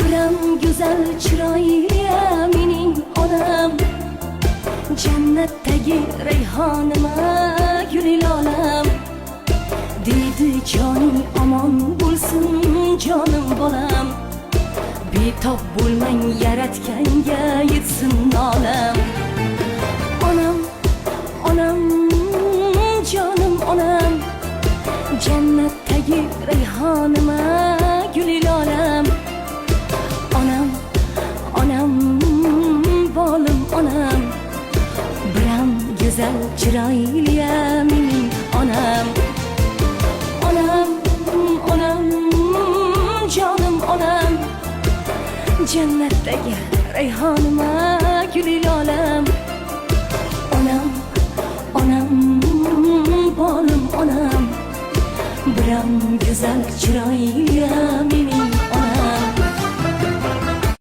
biram go'zal chiroyli mening onam jannatdagi rayhonima guli lolam deydi joning omon bo'lsin jonim bolam betob bo'lmang yaratganga yetsin nolam onam onam jonim onam jannatdagi rayhonima guli lolam onam onam bolim onam biram go'zal chiroyli mening onam onam onam jonim onam jannatdagi rayhonima guli lolam onam onam bolim onam biram go'zal chiroyli mening